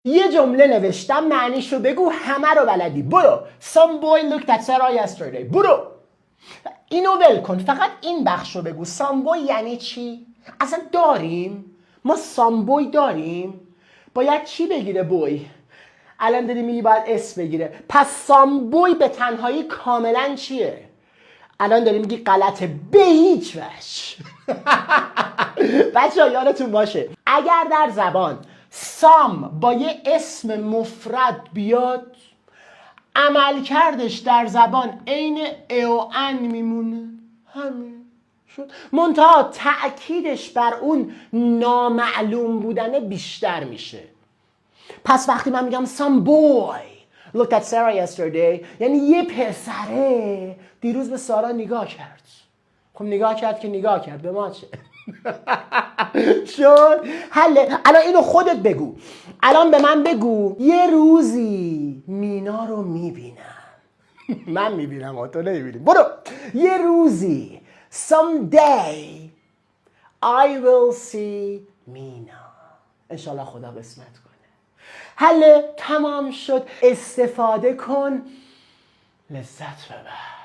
یه جمله نوشتم معنیشو بگو، همه رو بلدی. برو. Some boy looked at Sarah yesterday. برو. اینو ول کن، فقط این بخش رو بگو. Some boy یعنی چی؟ اصلا داریم؟ ما some boy داریم؟ باید چی بگیره بوی؟ الان داری میگی باید اس بگیره. پس some boy به تنهایی کاملا چیه؟ الان داری میگی غلطه به هیچ وجه. بچه ها یادتون باشه اگر در زبان سام با یه اسم مفرد بیاد عملکردش در زبان عین ا و ان میمونه. همین شد. منتها تأکیدش بر اون نامعلوم بودن بیشتر میشه. پس وقتی من میگم some boy looked at Sarah yesterday یعنی یه پسره دیروز به سارا نگاه کرد. خب نگاه کرد که نگاه کرد، به ما چه؟ شد؟ حله. الان اینو خودت بگو. الان به من بگو یه روزی مینا رو میبینم. من میبینم تو نمیبینی. برو. یه روزی someday I will see مینا. انشالله خدا قسمت کنه. حله. تمام شد. استفاده کن، لذت ببر.